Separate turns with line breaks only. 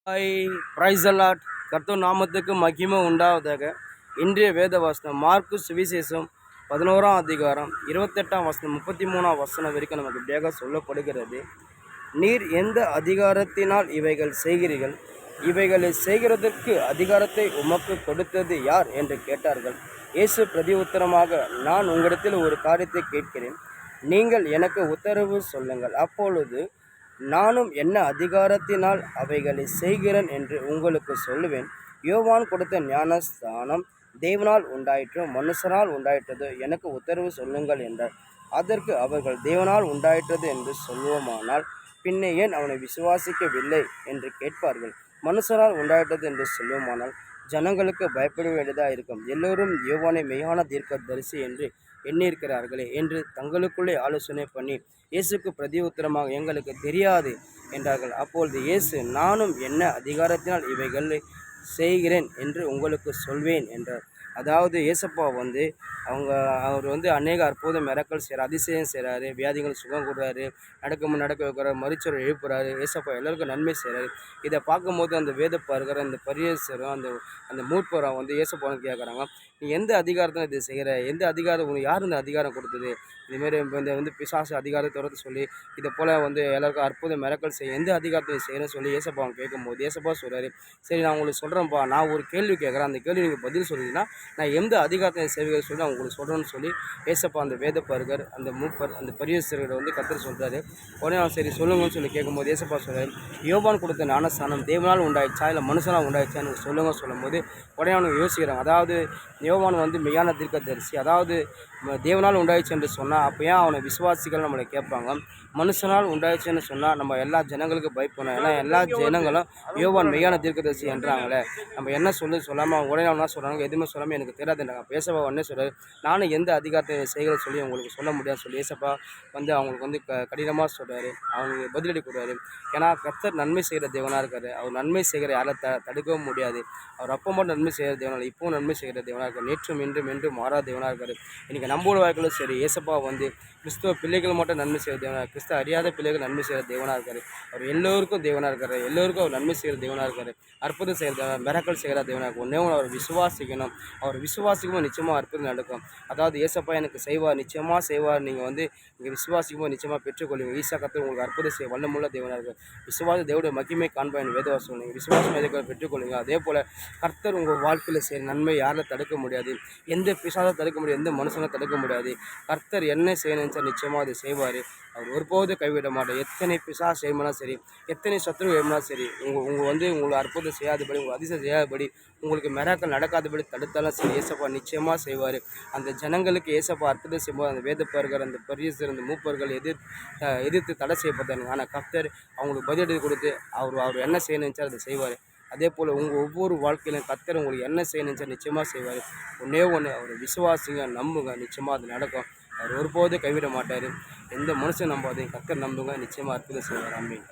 Hi, price allot. கர்த்தர் நாமத்துக்கு மகிமை உண்டாவதாக. இன்றைய வேத வசனம் மார்க்கு சுவிசேஷம் 11ஆம் அதிகாரம் 28ஆம் வசனம் 33ஆம் வசனம் வரைக்கும் நமக்கு இப்படியாக சொல்லப்படுகிறது. நீர் எந்த அதிகாரத்தினால் இவைகள் செய்கிறீர்கள்? இவைகளை செய்கிறதற்கு அதிகாரத்தை உமக்கு கொடுத்தது யார் என்று கேட்டார்கள். இயேசு பிரதி உத்தரமாக, நான் உங்களிடத்தில் ஒரு காரியத்தை கேட்கிறேன், நீங்கள் எனக்கு உத்தரவு சொல்லுங்கள், அப்பொழுது நானும் என்ன அதிகாரத்தினால் அவைகளை செய்கிறேன் என்று உங்களுக்கு சொல்லுவேன். யோவான் கொடுத்த ஞானஸ்தானம் தேவனால் உண்டாயிற்று, மனுஷனால் உண்டாயிற்றது, எனக்கு உத்தரவு சொல்லுங்கள் என்றார். அதற்கு அவர்கள், தேவனால் உண்டாயிற்றது என்று சொல்லுவோமானால் பின்னே ஏன் அவனை விசுவாசிக்கவில்லை என்று கேட்பார்கள். மனுஷனால் உண்டாயிற்றது என்று சொல்லுவோமானால் ஜனங்களுக்கு பயப்பட வேண்டியதாக இருக்கும். எல்லோரும் யோவானை மெய்யான தீர்க்க தரிசி என்று எண்ணியிருக்கிறார்களே என்று தங்களுக்குள்ளே ஆலோசனை பண்ணி இயேசுக்கு பிரதி உத்தரமாக, எங்களுக்கு தெரியாது என்றார்கள். அப்பொழுது இயேசு, நானும் என்ன அதிகாரத்தினால் இவைகளை செய்கிறேன் என்று உங்களுக்கு சொல்வேன் என்றார். அதாவது இயேசப்பா அவர் அநேக அற்புதம் மிரக்கல் செய்கிறார், அதிசயம் செய்கிறாரு, வியாதிகள் சுகம் கொடுறாரு, நடக்க வைக்கிறார், மரிச்சோரை எழுப்புறாரு. இயேசப்பா எல்லாருக்கும் நன்மை செய்கிறாரு. இதை பார்க்கும்போது அந்த வேதப்பா இருக்கிற அந்த பரியசரும் அந்த மூப்பரும் இயேசப்பா கேட்குறாங்க, நீ எந்த அதிகாரத்தில் இதை செய்கிற? எந்த அதிகாரம் உனக்கு யார் இந்த அதிகாரம் கொடுத்தது? இதுமாரி இந்த பிசாசு அதிகாரத்தை துரத்து சொல்லி இதை போல் எல்லாருக்கும் அற்புதம் மிரக்கல் செய்ய எந்த அதிகாரத்தை செய்கிறேன்னு சொல்லி இயேசப்பா அவங்க கேட்கும்போது இயேசப்பா சொல்கிறாரு, சரி நான் உங்களுக்கு சொல்கிறேன்ப்பா, நான் ஒரு கேள்வி கேட்குறேன், அந்த கேள்வி நீங்கள் பதில் சொல்லிங்கன்னா நான் எந்த அதிகாரத்தை செய்வீர்கள் சொல்லி நான் உங்களுக்கு சொல்கிறேன்னு சொல்லி இயேசப்பா அந்த வேதப்பருகர் அந்த மூப்பர் அந்த பரிசுத்தரை கர்த்தர் சொல்கிறாரு. உடனே அவன் சரி சொல்லுங்கன்னு சொல்லி கேட்கும்போது இயேசப்பா சொல்கிறாரு, யோவான் கொடுத்த ஞானஸ்தானம் தேவனால் உண்டாயிடுச்சா இல்லை மனுஷனால் உண்டாயிடுச்சா எனக்கு சொல்லுங்க சொல்லும்போது உடனே அவனுக்கு யோசிக்கிறாங்க. அதாவது யோவான் மெய்யான தீர்க்கதரிசி, அதாவது தேவனால் உண்டாயிடுச்சு என்று சொன்னால் அப்போ ஏன் அவனை விசுவாசிகள் நம்மளை கேட்பாங்க? மனுஷனால் உண்டாயிடுச்சுன்னு சொன்னால் நம்ம எல்லா ஜனங்களுக்கும் பயப்படணும். ஏன்னா எல்லா ஜனங்களும் யோவான் மெய்யான தீர்க்கதரிசி என்றாங்களே, நம்ம என்ன சொல்லாமல் அவங்க உடனே என்ன சொல்கிறாங்க, எதுவுமே சொல்லாமல் எனக்கு தெரியாதுன்றாங்க. ஏசப்பா உடனே சொல்கிறார், நானும் எந்த அதிகாரத்தை செய்கிற சொல்லி உங்களுக்கு சொல்ல முடியாது சொல்லி ஏசப்பா அவங்களுக்கு கடினமாக சொல்கிறாரு. அவங்களுக்கு பதிலடி கொடுறாரு. ஏன்னா கர்த்தர் நன்மை செய்கிற தேவனாக இருக்கார். அவர் நன்மை செய்கிற யாரை தடுக்கவும் முடியாது. அவர் அப்போ மட்டும் நன்மை செய்கிற தேவனால் இப்போவும் நன்மை செய்கிற தேவனாக இருக்கார். நேற்றும் இன்றும் மாறாத தேவனாக இருக்கார். இன்றைக்கி நம்மளோட வாழ்க்கையிலும் சரி, ஏசப்பா கிறிஸ்துவ பிள்ளைகள் மட்டும் நன்மை செய்கிற தேவனாக, கிறிஸ்துவ அறியாத பிள்ளைகள் நன்மை செய்கிற தேவனாக இருக்கார். அவர் எல்லோருக்கும் தேவனாக இருக்கார். எல்லோருக்கும் அவர் நன்மை செய்கிற தேவனாக இருக்கார். அற்புதம் செய்கிற தேவனாக, மிரக்கல் செய்கிற தேவனாக. ஒன்றே அவர் விசுவாசிக்கணும். அவர் விசுவாசிக்கும்போது நிச்சயமாக அற்புதம் நடக்கும். அதாவது ஏசப்பா எனக்கு செய்வார், நிச்சயமாக செய்வார். நீங்கள் இங்கே விசுவாசிக்கும்போது நிச்சயமாக பெற்றுக்கொள்ளுங்க. ஈசா கர்த்தர் உங்களுக்கு அற்புதம் செய்ய வல்லமுள்ள தேவனாக இருக்கார். விசுவாச தேவனுடைய மகிமை காண்பாயின் வேதவாசம் நீங்கள் விசுவாசம் எதை பெற்றுக்கொள்ளுங்க. அதே போல் கர்த்தர் உங்கள் வாழ்க்கையில் செய்கிற நன்மை யாரை தடுக்க முடியாது, எந்த பிசாசை தடுக்க முடியாது, எந்த மனுஷனை தடுக்க முடியாது. கர்த்தர் என்ன செய்யணும்னு நிச்சயமாக அதை செய்வார். அவர் ஒருபோது கைவிட மாட்டார். எத்தனை பிசாசு செய்யணும்னா சரி, எத்தனை சத்ரு செய்யணும்னா சரி, உங்களை அற்புதம் செய்யாதபடி, உங்களுக்கு அதிசயம் செய்யாதபடி, உங்களுக்கு மிராக்கள் நடக்காதபடி தடுத்தாலும் சரி, ஏசப்பா நிச்சயமாக செய்வார். அந்த ஜனங்களுக்கு ஏசப்பா அற்புதம் செய்யும்போது அந்த வேதப்பர்கள் அந்த பரிசுத்தர் அந்த மூப்பர்கள் எதிர்த்து தடை செய்யப்பட்டாங்க. ஆனால் கர்த்தர் அவங்களுக்கு பதிலடி கொடுத்து அவர் என்ன செய்யணும்னு அதை செய்வார். அதே போல் ஒவ்வொரு வாழ்க்கையிலும் கர்த்தர் உங்களுக்கு என்ன செய்யணும்னு நிச்சயமாக செய்வார். ஒன்றே அவர் விசுவாசிங்க, நம்புங்க, நிச்சயமாக அது நடக்கும். அவர் ஒருபோது கைவிட மாட்டார். எந்த மனுஷன் நம்பாதீங்க, கர்த்தர் நம்புங்க, நிச்சயமாக அற்புதம் செய்வார். ஆமென்.